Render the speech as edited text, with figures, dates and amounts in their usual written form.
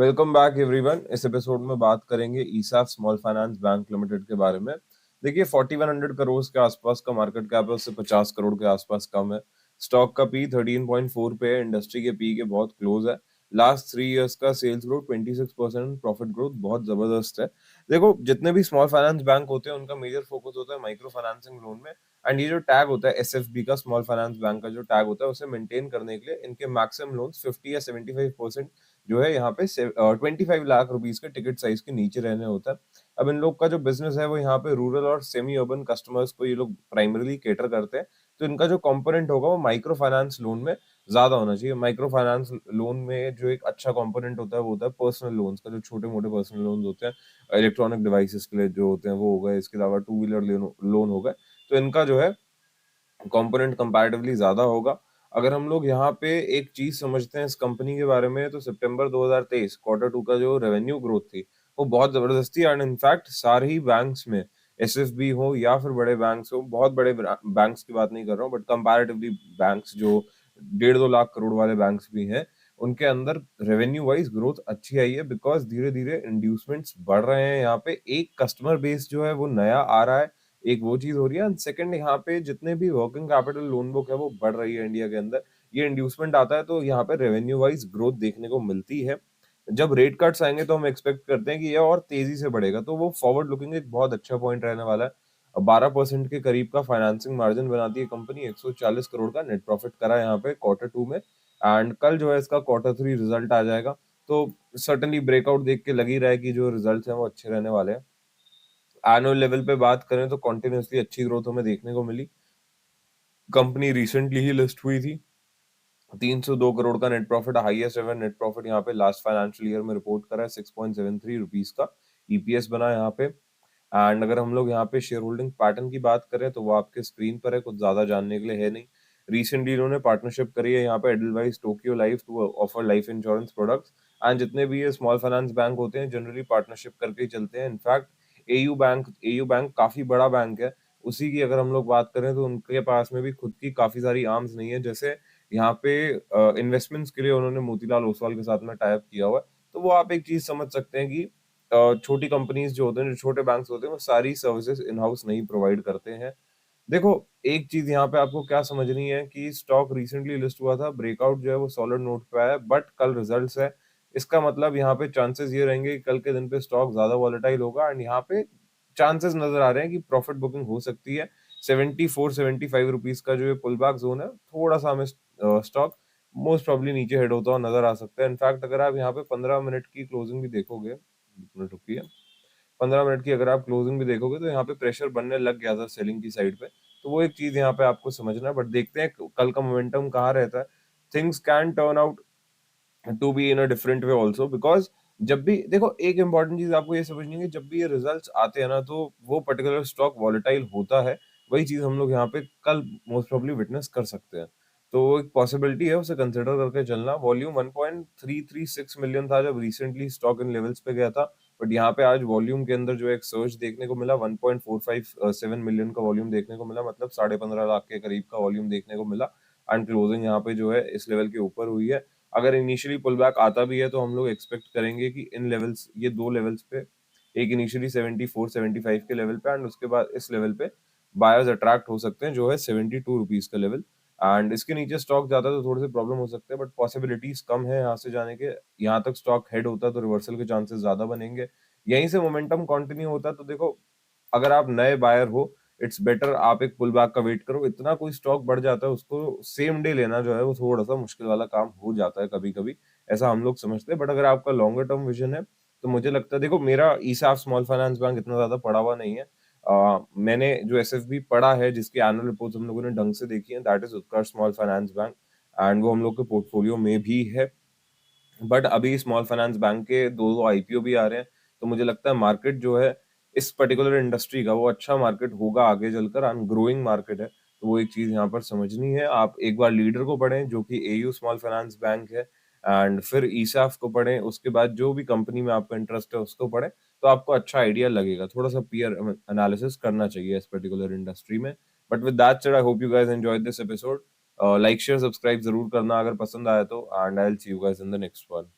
Welcome back everyone. इस episode में बात करेंगे ईसाफ स्मॉल फाइनेंस बैंक लिमिटेड के बारे में। देखिए 4100 करोड़ के आसपास का मार्केट कैप है, उससे 50 करोड़ के आसपास कम है। स्टॉक का पी 13.4 पे है, इंडस्ट्री के पी के बहुत क्लोज है। लास्ट 3 इयर्स का सेल्स ग्रोथ 26%, प्रॉफिट ग्रोथ बहुत जबरदस्त है। देखो जितने भी स्मॉल फाइनेंस बैंक होते हैं उनका मेजर फोकस होता है माइक्रो फाइनेंसिंग लोन में। एंड ये जो टैग होता है एसएफबी का, स्मॉल फाइनेंस बैंक का जो टैग होता है, उसे मेंटेन करने के लिए इनके मैक्सिमम लोन्स 50 या 75% जो है यहाँ पे 25 लाख रुपीज के टिकट साइज के नीचे रहने होता है। अब इन लोग का जो बिजनेस है वो यहाँ पे रूरल और सेमी अर्बन कस्टमर्स को ये लोग प्राइमरली केटर करते हैं। तो इनका जो कंपोनेंट होगा वो माइक्रो फाइनेंस लोन में ज्यादा होना चाहिए। माइक्रो फाइनेंस लोन में जो एक अच्छा कंपोनेंट होता है वो होता है पर्सनल लोन्स का, जो छोटे मोटे पर्सनल लोन्स होते हैं इलेक्ट्रॉनिक डिवाइसेस के लिए जो होते हैं वो हो गए। इसके अलावा टू व्हीलर लोन हो गए। तो इनका जो है कंपोनेंट कंपैरेटिवली ज्यादा होगा। अगर हम लोग यहाँ पे एक चीज समझते हैं इस कंपनी के बारे में, तो सितंबर 2023 क्वार्टर टू का जो रेवेन्यू ग्रोथ थी वो बहुत जबरदस्त थी। एंड इनफैक्ट सारे ही बैंक्स में, एसएफबी हो या फिर बड़े बैंक्स हो, बहुत बड़े बैंक्स की बात नहीं कर रहा हूँ बट कंपैरेटिवली बैंक्स जो 1.5-2 लाख करोड़ वाले बैंक्स भी हैं, उनके अंदर रेवेन्यू वाइज ग्रोथ अच्छी आई है। बिकॉज धीरे धीरे इंड्यूसमेंट्स बढ़ रहे हैं। यहाँ पे एक कस्टमर बेस जो है वो नया आ रहा है, एक वो चीज हो रही है। एंड सेकंड, यहाँ पे जितने भी वर्किंग कैपिटल लोन बुक है वो बढ़ रही है इंडिया के अंदर। ये इंड्यूसमेंट आता है तो यहाँ पे रेवेन्यू वाइज ग्रोथ देखने को मिलती है। जब रेट कट्स आएंगे तो हम एक्सपेक्ट करते हैं कि ये और तेजी से बढ़ेगा, तो वो फॉरवर्ड लुकिंग एक बहुत अच्छा पॉइंट रहने वाला है। 12% के करीब का फाइनेंसिंग मार्जिन बनाती है कंपनी। 140 करोड़ का नेट प्रॉफिट करा है यहाँ पे क्वार्टर टू में। एंड कल जो है इसका क्वार्टर थ्री रिजल्ट आ जाएगा, तो सर्टनली ब्रेकआउट देख के लग ही रहा है कि जो रिजल्ट है वो अच्छे रहने वाले हैं। एनुअल लेवल पे बात करें तो कॉन्टिन्यूसली अच्छी ग्रोथ हमें देखने को मिली। कंपनी रिसेंटली ही लिस्ट हुई थी। 302 करोड़ का net profit, highest ever net profit यहाँ पे लास्ट फाइनेंशियल ईयर में रिपोर्ट करा है। 6.73 रुपीज का ईपीएस बना यहाँ पे। एंड अगर हम लोग यहाँ पे शेयर होल्डिंग पैटर्न की बात करें तो वो आपके स्क्रीन पर है, कुछ ज्यादा जानने के लिए है नहीं। रिसेंटली इन्होंने पार्टनरशिप करी है यहाँ पे Edelweiss Tokio life to offer life insurance products. And जितने भी ये स्मॉल फाइनेंस बैंक होते हैं जनरली पार्टनरशिप करके ही चलते हैं। इनफैक्ट एयू बैंक काफी बड़ा बैंक है। उसी की अगर हम लोग बात करें तो उनके पास में भी खुद की काफी सारी आर्म्स नहीं है। जैसे यहाँ पे इन्वेस्टमेंट्स के लिए उन्होंने मोतीलाल ओसवाल के साथ में टाई अप किया हुआ है। तो वो आप एक चीज समझ सकते हैं कि छोटी कंपनीज जो होते हैं, जो छोटे बैंक्स होते हैं, वो सारी सर्विसेज इन हाउस नहीं प्रोवाइड करते हैं। देखो एक चीज यहाँ पे आपको क्या समझनी है कि स्टॉक रिसेंटली लिस्ट हुआ था, ब्रेकआउट जो है वो सॉलिड नोट पे आया, बट कल रिजल्ट्स है। इसका मतलब यहाँ पे चांसेस ये रहेंगे कि कल के दिन पे स्टॉक ज्यादा वॉलेटाइल होगा। एंड यहाँ पे चांसेस नजर आ रहे हैं कि प्रॉफिट बुकिंग हो सकती है। 74-75 रुपीज का जो ये पुल बैक जोन है, थोड़ा सा हमें स्टॉक मोस्ट प्रॉब्ली नीचे हेड होता हुआ नजर आ सकता है। इनफैक्ट अगर आप यहाँ पे 15 मिनट की क्लोजिंग भी देखोगे, 1 मिनट रुकिए, 15 मिनट की अगर आप क्लोजिंग भी देखोगे तो यहाँ पे प्रेशर बनने लग गया था सेलिंग की साइड पे। तो वो एक चीज यहाँ पे आपको समझना है। बट देखते हैं कल का मोमेंटम कहाँ रहता है। Things can turn out to be in a different way also. Because जब भी देखो, एक इंपॉर्टेंट चीज आपको ये समझनी है कि जब भी ये रिजल्ट्स आते हैं ना, तो वो पर्टिकुलर स्टॉक वॉलेटाइल होता है। वही चीज हम लोग यहाँ पे कल मोस्ट प्रोबेबली विटनेस कर सकते हैं। तो वो एक पॉसिबिलिटी है, उसे कंसिडर करके चलना। वॉल्यूम 1.336 मिलियन था जब रिसेंटली स्टॉक इन लेवल्स पे गया था। बट यहाँ पे आज वॉल्यूम के अंदर जो एक सर्च देखने को मिला, 1.457 मिलियन का वॉल्यूम देखने को मिला, मतलब 15.5 लाख के करीब का वॉल्यूम देखने को मिला। एंड क्लोजिंग यहाँ पे जो है इस लेवल के ऊपर हुई है। अगर इनिशियली पुल बैक आता भी है तो हम लोग एक्सपेक्ट करेंगे कि इन लेवल्स, ये दो लेवल्स पे, एक इनिशियली 74-75 के लेवल पे, एंड उसके बाद इस लेवल पे बायर्स अट्रैक्ट हो सकते हैं जो है 72 रुपीज का लेवल। एंड इसके नीचे स्टॉक जाता है तो थोड़े से प्रॉब्लम हो सकते हैं, बट पॉसिबिलिटीज कम है यहाँ से जाने के। यहाँ तक स्टॉक हेड होता है तो रिवर्सल के चांसेस ज्यादा बनेंगे। यहीं से मोमेंटम कंटिन्यू होता है तो देखो, अगर आप नए बायर हो, इट्स बेटर आप एक पुल बैक का वेट करो। इतना कोई स्टॉक बढ़ जाता है उसको सेम डे लेना जो है वो थोड़ा सा मुश्किल वाला काम हो जाता है कभी कभी, ऐसा हम लोग समझते हैं। बट अगर आपका लॉन्गर टर्म विजन है तो मुझे लगता है, देखो मेरा ईसाफ स्मॉल फाइनेंस बैंक इतना ज्यादा पड़ा हुआ नहीं है। मैंने जो एसएफबी पढ़ा है, जिसकी एनुअल रिपोर्ट हम लोगों ने ढंग से देखी है, that is Utkarsh small finance bank. And वो हम लोग के पोर्टफोलियो में भी है। बट अभी स्मॉल फाइनेंस बैंक के दो दो आईपीओ भी आ रहे हैं। तो मुझे लगता है मार्केट जो है इस पर्टिकुलर इंडस्ट्री का, वो अच्छा मार्केट होगा आगे चलकर, एंड ग्रोइंग मार्केट है। तो वो एक चीज यहाँ पर समझनी है। आप एक बार लीडर को पढ़ें जो कि एयू स्मॉल फाइनेंस बैंक है, एंड फिर ईसाफ को पढ़ें, उसके बाद जो भी कंपनी में आपका इंटरेस्ट है उसको पढ़ें। तो आपको अच्छा आइडिया लगेगा। थोड़ा सा पीयर एनालिसिस करना चाहिए इस पर्टिकुलर इंडस्ट्री में। But with that said, I hope you guys enjoyed this episode. Like share subscribe जरूर करना अगर पसंद आया तो, and I will see you guys in the next one.